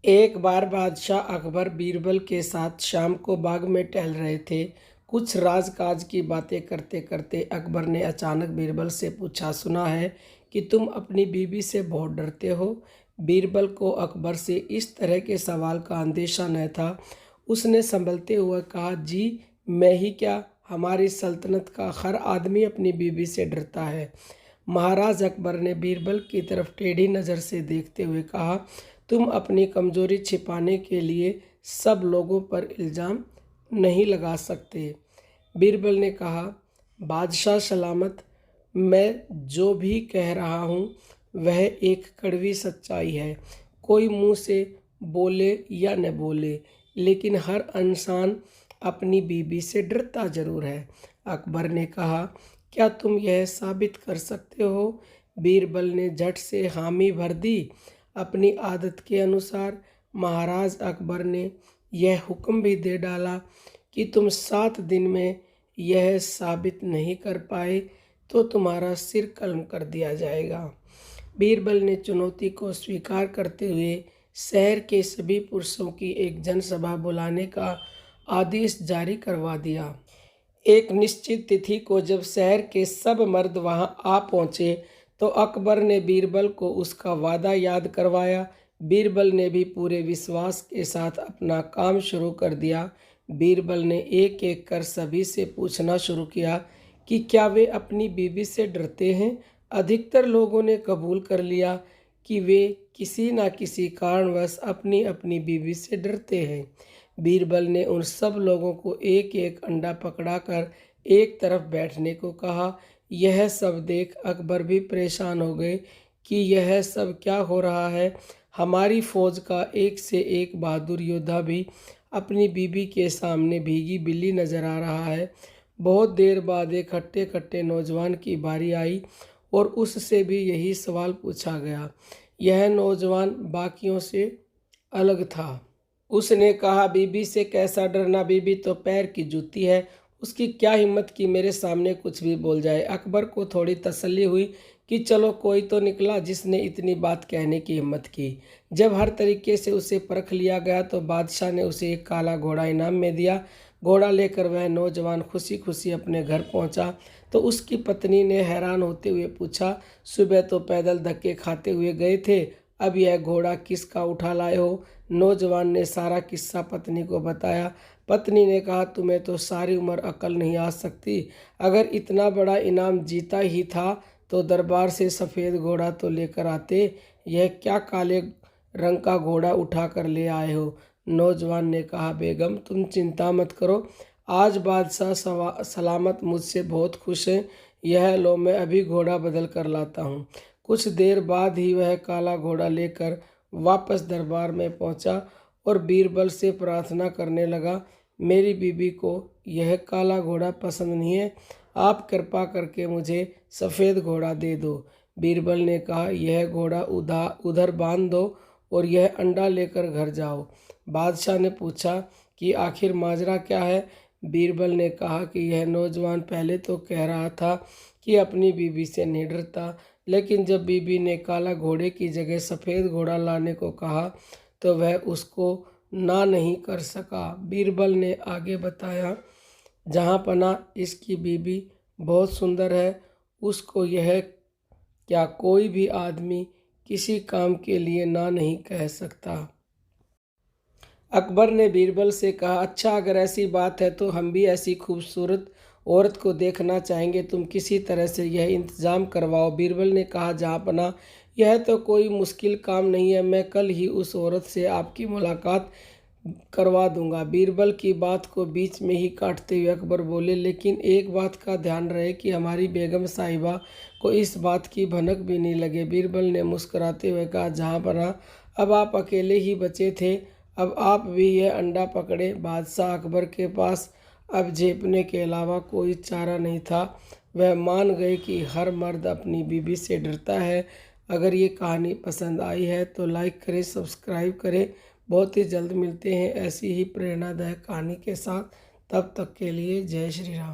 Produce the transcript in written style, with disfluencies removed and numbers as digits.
एक बार बादशाह अकबर बीरबल के साथ शाम को बाग में टहल रहे थे। कुछ राज-काज की बातें करते करते अकबर ने अचानक बीरबल से पूछा, सुना है कि तुम अपनी बीवी से बहुत डरते हो। बीरबल को अकबर से इस तरह के सवाल का अंदेशा न था। उसने संभलते हुए कहा, जी मैं ही क्या, हमारी सल्तनत का हर आदमी अपनी बीवी से डरता है। महाराज अकबर ने बीरबल की तरफ टेढ़ी नज़र से देखते हुए कहा, तुम अपनी कमज़ोरी छिपाने के लिए सब लोगों पर इल्ज़ाम नहीं लगा सकते। बीरबल ने कहा, बादशाह सलामत, मैं जो भी कह रहा हूँ वह एक कड़वी सच्चाई है। कोई मुँह से बोले या न बोले, लेकिन हर इंसान अपनी बीवी से डरता ज़रूर है। अकबर ने कहा, क्या तुम यह साबित कर सकते हो? बीरबल ने झट से हामी भर दी। अपनी आदत के अनुसार महाराज अकबर ने यह हुक्म भी दे डाला कि तुम 7 दिन में यह साबित नहीं कर पाए तो तुम्हारा सिर कलम कर दिया जाएगा। बीरबल ने चुनौती को स्वीकार करते हुए शहर के सभी पुरुषों की एक जनसभा बुलाने का आदेश जारी करवा दिया। एक निश्चित तिथि को जब शहर के सब मर्द वहां आ पहुंचे तो अकबर ने बीरबल को उसका वादा याद करवाया। बीरबल ने भी पूरे विश्वास के साथ अपना काम शुरू कर दिया। बीरबल ने एक एक कर सभी से पूछना शुरू किया कि क्या वे अपनी बीवी से डरते हैं। अधिकतर लोगों ने कबूल कर लिया कि वे किसी न किसी कारणवश अपनी अपनी बीवी से डरते हैं। बीरबल ने उन सब लोगों को एक एक अंडा पकड़ाकर एक तरफ बैठने को कहा। यह सब देख अकबर भी परेशान हो गए कि यह सब क्या हो रहा है। हमारी फौज का एक से एक बहादुर योद्धा भी अपनी बीबी के सामने भीगी बिल्ली नजर आ रहा है। बहुत देर बाद एक हट्टे कट्टे नौजवान की बारी आई और उससे भी यही सवाल पूछा गया। यह नौजवान बाकियों से अलग था। उसने कहा, बीबी से कैसा डरना, बीबी तो पैर की जूती है, उसकी क्या हिम्मत कि मेरे सामने कुछ भी बोल जाए। अकबर को थोड़ी तसल्ली हुई कि चलो कोई तो निकला जिसने इतनी बात कहने की हिम्मत की। जब हर तरीके से उसे परख लिया गया तो बादशाह ने उसे एक काला घोड़ा इनाम में दिया। घोड़ा लेकर वह नौजवान खुशी खुशी अपने घर पहुंचा तो उसकी पत्नी ने हैरान होते हुए पूछा, सुबह तो पैदल धक्के खाते हुए गए थे, अब यह घोड़ा किसका उठा लाए हो? नौजवान ने सारा किस्सा पत्नी को बताया। पत्नी ने कहा, तुम्हें तो सारी उम्र अकल नहीं आ सकती। अगर इतना बड़ा इनाम जीता ही था तो दरबार से सफ़ेद घोड़ा तो लेकर आते। यह क्या काले रंग का घोड़ा उठा कर ले आए हो? नौजवान ने कहा, बेगम तुम चिंता मत करो, आज बादशाह सलामत मुझसे बहुत खुश हैं। यह लो, मैं अभी घोड़ा बदल कर लाता हूँ। कुछ देर बाद ही वह काला घोड़ा लेकर वापस दरबार में पहुंचा और बीरबल से प्रार्थना करने लगा, मेरी बीबी को यह काला घोड़ा पसंद नहीं है, आप कृपा करके मुझे सफ़ेद घोड़ा दे दो। बीरबल ने कहा, यह घोड़ा उधर बांध दो और यह अंडा लेकर घर जाओ। बादशाह ने पूछा कि आखिर माजरा क्या है? बीरबल ने कहा कि यह नौजवान पहले तो कह रहा था कि अपनी बीबी से नहीं डरता, लेकिन जब बीबी ने काला घोड़े की जगह सफ़ेद घोड़ा लाने को कहा तो वह उसको ना नहीं कर सका। बीरबल ने आगे बताया, जहाँ पना इसकी बीबी बहुत सुंदर है, उसको यह क्या कोई भी आदमी किसी काम के लिए ना नहीं कह सकता। अकबर ने बीरबल से कहा, अच्छा अगर ऐसी बात है तो हम भी ऐसी खूबसूरत औरत को देखना चाहेंगे, तुम किसी तरह से यह इंतज़ाम करवाओ। बीरबल ने कहा, जहाँपनाह यह तो कोई मुश्किल काम नहीं है, मैं कल ही उस औरत से आपकी मुलाकात करवा दूंगा। बीरबल की बात को बीच में ही काटते हुए अकबर बोले, लेकिन एक बात का ध्यान रहे कि हमारी बेगम साहिबा को इस बात की भनक भी नहीं लगे। बीरबल ने मुस्कुराते हुए कहा, जहाँपनाह अब आप अकेले ही बचे थे, अब आप भी यह अंडा पकड़े। बादशाह अकबर के पास अब झेपने के अलावा कोई चारा नहीं था। वह मान गए कि हर मर्द अपनी बीवी से डरता है। अगर ये कहानी पसंद आई है तो लाइक करें, सब्सक्राइब करें। बहुत ही जल्द मिलते हैं ऐसी ही प्रेरणादायक कहानी के साथ। तब तक के लिए जय श्री राम।